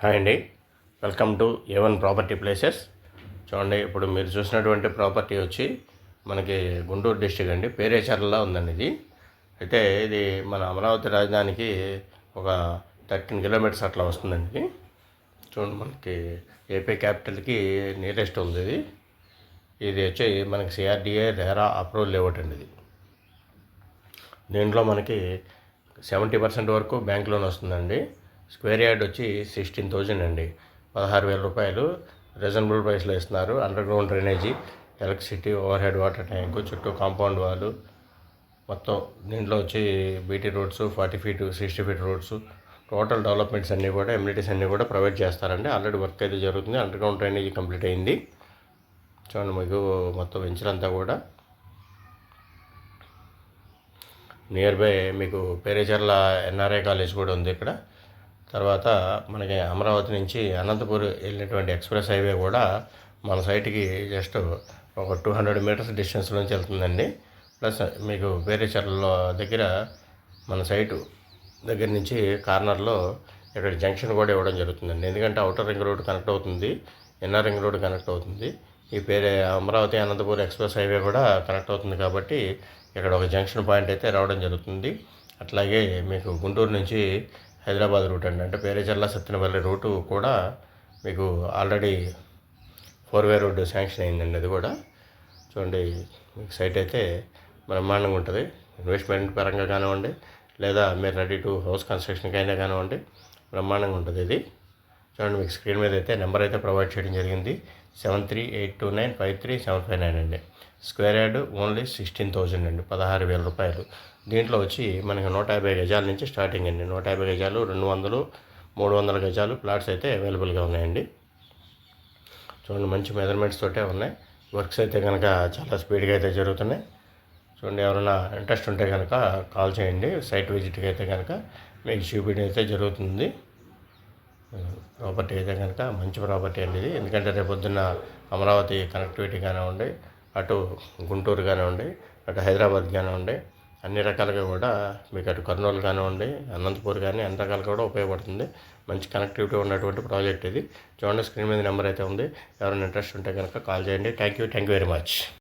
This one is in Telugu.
హాయ్ అండి, welcome to A1 property places. చూడండి, ఇప్పుడు మీరు చూసినటువంటి ప్రాపర్టీ వచ్చి మనకి గుంటూరు డిస్టిక్ అండి, పేరేచర్లలో ఉందండి ఇది. అయితే ఇది మన అమరావతి రాజధానికి ఒక 13 కిలోమీటర్స్ అట్లా వస్తుందండి ఇది. చూడండి, మనకి ఏపీ క్యాపిటల్కి నియరెస్ట్ ఉంది ఇది. ఇది వచ్చి మనకి CRDA రెరా అప్రూవల్ లేఅవుట్ అండి ఇది. దీంట్లో మనకి 70% వరకు బ్యాంక్ లోన్ వస్తుందండి. స్క్వేర్ యార్డ్ వచ్చి 16,000 అండి, 16,000 రూపాయలు రీజనబుల్ ప్రైస్లో ఇస్తున్నారు. Under ground drainage, electricity, over head water tank, చుట్టూ కాంపౌండ్ వాళ్ళు, మొత్తం దీంట్లో వచ్చి BT roads, 40 feet 60 feet roads, total developments అన్నీ కూడా, ఎమ్యూనిటీస్ అన్నీ కూడా ప్రొవైడ్ చేస్తారండి. ఆల్రెడీ వర్క్ అయితే జరుగుతుంది. అండర్ గ్రౌండ్ డ్రైనేజీ కంప్లీట్ అయింది. చూడండి, మీకు మొత్తం వెంచరంతా కూడా నియర్ బై మీకు పేరేచర్ల NRI కాలేజ్ కూడా ఉంది ఇక్కడ. తర్వాత మనకి అమరావతి నుంచి అనంతపూర్ వెళ్ళినటువంటి ఎక్స్ప్రెస్ హైవే కూడా మన సైట్కి జస్ట్ ఒక 200 మీటర్స్ డిస్టెన్స్ నుంచి వెళ్తుందండి. ప్లస్ మీకు పేరేచర్ల దగ్గర మన సైటు దగ్గర నుంచి కార్నర్లో ఇక్కడ జంక్షన్ కూడా ఇవ్వడం జరుగుతుందండి. ఎందుకంటే అవుటర్ రింగ్ రోడ్ కనెక్ట్ అవుతుంది, ఇన్నర్ రింగ్ రోడ్ కనెక్ట్ అవుతుంది, ఈ అమరావతి అనంతపూర్ ఎక్స్ప్రెస్ హైవే కూడా కనెక్ట్ అవుతుంది. కాబట్టి ఇక్కడ ఒక జంక్షన్ పాయింట్ అయితే రావడం జరుగుతుంది. అట్లాగే మీకు గుంటూరు నుంచి హైదరాబాద్ రూట్ అండి, అంటే పేరేచర్ల సత్తెనపల్లి రూటు కూడా మీకు ఆల్రెడీ 4-వే రోడ్డు శాంక్షన్ అయిందండి. అది కూడా చూడండి, మీకు సైట్ అయితే బ్రహ్మాండంగా ఉంటుంది. ఇన్వెస్ట్మెంట్ పరంగా కానివ్వండి, లేదా మీరు రెడీ టు హౌస్ కన్స్ట్రక్షన్కి అయినా కానివ్వండి, బ్రహ్మాండంగా ఉంటుంది ఇది. చూడండి, మీకు స్క్రీన్ మీద అయితే నెంబర్ అయితే ప్రొవైడ్ చేయడం జరిగింది, 7382953759 అండి. స్క్వేర్ యార్డ్ ఓన్లీ 16,000 అండి, 16,000 రూపాయలు. దీంట్లో వచ్చి మనకి 150 గజాల నుంచి స్టార్టింగ్ అండి. 150 గజాలు, 200, 300 గజాలు ప్లాట్స్ అయితే అవైలబుల్గా ఉన్నాయండి. చూడండి, మంచి మెజర్మెంట్స్ తోటే ఉన్నాయి. వర్క్స్ అయితే కనుక చాలా స్పీడ్గా అయితే జరుగుతున్నాయి. చూడండి, ఎవరైనా ఇంట్రెస్ట్ ఉంటే కనుక కాల్ చేయండి. సైట్ విజిట్కి అయితే కనుక మీకు చూపించడం అయితే జరుగుతుంది. ప్రాపర్టీ అయితే కనుక మంచి ప్రాపర్టీ అండి ఇది. ఎందుకంటే రేపొద్దున్న అమరావతి కనెక్టివిటీ కానివ్వండి, అటు గుంటూరు కానివ్వండి, అటు హైదరాబాద్ కానివ్వండి, అన్ని రకాలుగా కూడా మీకు అటు కర్నూలు కానివ్వండి, అనంతపూర్ కానీ అన్ని రకాలుగా కూడా ఉపయోగపడుతుంది. మంచి కనెక్టివిటీ ఉన్నటువంటి ప్రాజెక్ట్ ఇది. చూడండి, స్క్రీన్ మీద నెంబర్ అయితే ఉంది. ఎవరైనా ఇంట్రెస్ట్ ఉంటే కనుక కాల్ చేయండి. Thank you very much.